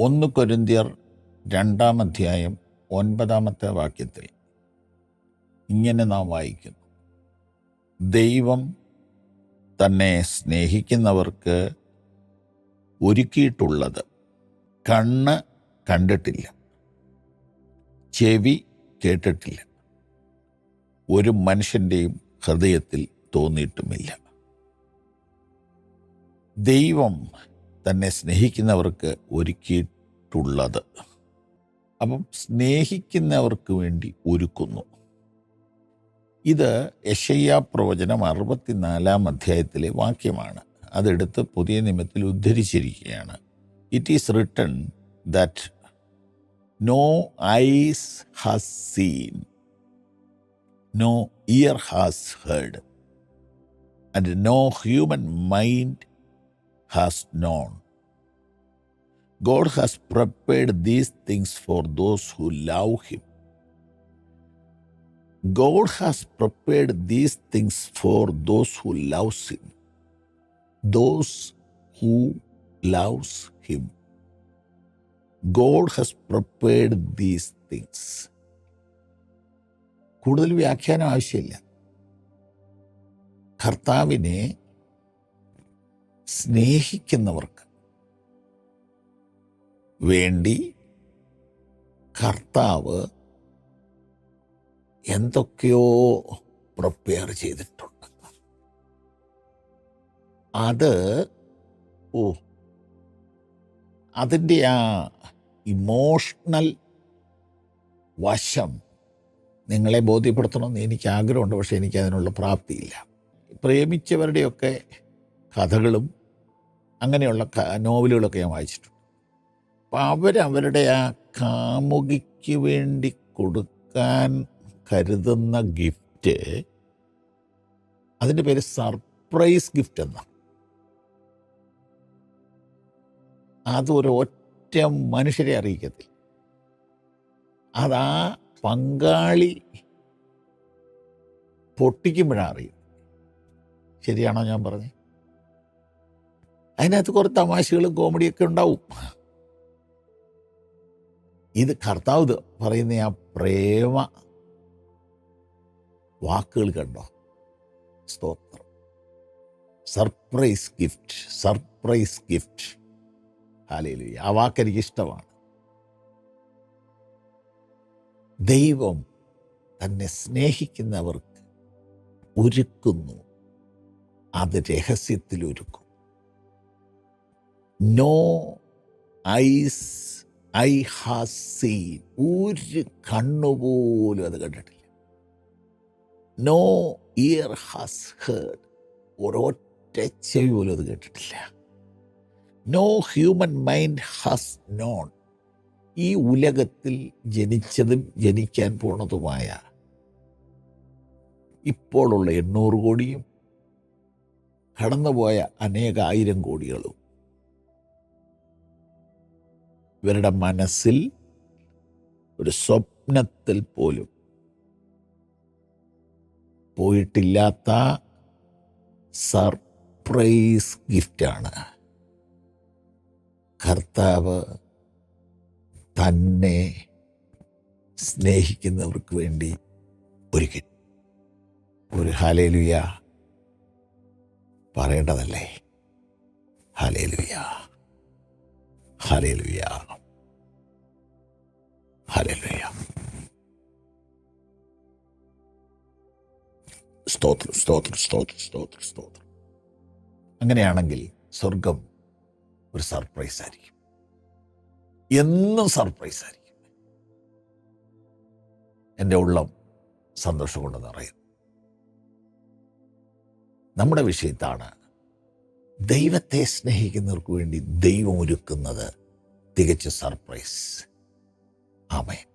1 കൊരിന്ത്യർ 2-ാം അധ്യായം 9-ാമത്തെ വാക്യത്തിൽ ഇങ്ങനെ നാം വായിക്കുന്നു: ദൈവം തന്നെ സ്നേഹിക്കുന്നവർക്ക് ഒരുക്കിയിട്ടുള്ളത് കണ്ണ് കണ്ടിട്ടില്ല, ചെവി കേട്ടിട്ടില്ല, ഒരു മനുഷ്യൻ്റെയും ഹൃദയത്തിൽ തോന്നിയിട്ടുമില്ല. ദൈവം തന്നെ സ്നേഹിക്കുന്നവർക്ക് ഒരുക്കിയിട്ടുള്ളത്. അപ്പം സ്നേഹിക്കുന്നവർക്ക് വേണ്ടി ഒരുക്കുന്നു. ഇത് യെശയ്യാ പ്രവചനം 64-ാം അധ്യായത്തിലെ വാക്യമാണ്. അതെടുത്ത് പുതിയ നിയമത്തിൽ ഉദ്ധരിച്ചിരിക്കുകയാണ്. It is written that no eyes has seen, no ear has heard, and no human mind has known. God has prepared these things for those who love Him. God has prepared these things for those who loves Him. Those who loves Him. God has prepared these things. കൂടുതൽ വ്യാഖ്യാനം ആവശ്യമില്ല. കർത്താവിനെ സ്നേഹിക്കുന്നവർക്ക് വേണ്ടി കർത്താവ് എന്തൊക്കെയോ prepare ചെയ്തിട്ടുണ്ട്. അതിൻ്റെ ആ ഇമോഷണൽ വശം നിങ്ങളെ ബോധ്യപ്പെടുത്തണമെന്ന് എനിക്ക് ആഗ്രഹമുണ്ട്. പക്ഷേ എനിക്കതിനുള്ള പ്രാപ്തിയില്ല. പ്രേമിച്ചവരുടെയൊക്കെ കഥകളും അങ്ങനെയുള്ള നോവലുകളൊക്കെ ഞാൻ വായിച്ചിട്ടുണ്ട്. അപ്പം അവരവരുടെ ആ കാമുകിക്ക് വേണ്ടി കൊടുക്കാൻ കരുതുന്ന ഗിഫ്റ്റ്, അതിൻ്റെ പേര് സർപ്രൈസ് ഗിഫ്റ്റ് എന്നാണ്. അതൊരൊറ്റ മനുഷ്യരെ അറിയിക്കത്തില്ല. അതാ പങ്കാളി പൊട്ടിക്കുമ്പോഴാണ് അറിയുന്നത്. ശരിയാണോ ഞാൻ പറഞ്ഞത്? അതിനകത്ത് കുറേ തമാശകളും കോമഡിയൊക്കെ ഉണ്ടാവും. ഇത് കർത്താവ് പറയുന്ന ആ പ്രേമ വാക്കുകൾ കണ്ടോ? സ്തോത്രം. Surprise gift, surprise gift. Hallelujah. ആ വാക്കെനിക്ക് ഇഷ്ടമാണ്. ദൈവം തന്നെ സ്നേഹിക്കുന്നവർക്ക് ഒരുക്കുന്നു. അത് രഹസ്യത്തിൽ ഒരുക്കും. No eyes I has seen, ഒരു കണ്ണുപോലും അത് കണ്ടിട്ടില്ല. നോ ഇയർ ഹാസ് ഹേർഡ്, ഒരൊറ്റ ചെവി പോലും അത് കേട്ടിട്ടില്ല. No human mind has known, ഈ ഉലകത്തിൽ ജനിച്ചതും ജനിക്കാൻ പോണതുമായ ഇപ്പോഴുള്ള 800 കോടിയും കടന്നുപോയ അനേകായിരം കോടികളും ഇവരുടെ മനസ്സിൽ ഒരു സ്വപ്നത്തിൽ പോലും പോയിട്ടില്ലാത്ത സർപ്രൈസ് ഗിഫ്റ്റാണ് കർത്താവ് തന്നെ സ്നേഹിക്കുന്നവർക്ക് വേണ്ടി ഒരുക്കി. ഒരു ഹല്ലേലൂയ പറയേണ്ടതല്ലേ? Hallelujah, hallelujah, hallelujah. സ്തോത്രം, സ്തോത്രം, സ്തോത്രം, സ്തോത്രം, സ്തോത്രം. അങ്ങനെയാണെങ്കിൽ സ്വർഗം ഒരു സർപ്രൈസ് ആയിരിക്കും. എന്നും സർപ്രൈസ് ആയിരിക്കും. എൻ്റെ ഉള്ളം സന്തോഷം കൊണ്ട് നിറയും. നമ്മുടെ വിഷയത്താണ് ദൈവത്തെ സ്നേഹിക്കുന്നവർക്ക് വേണ്ടി ദൈവം ഒരുക്കുന്നത് തികച്ച സർപ്രൈസ്. ആമേൻ.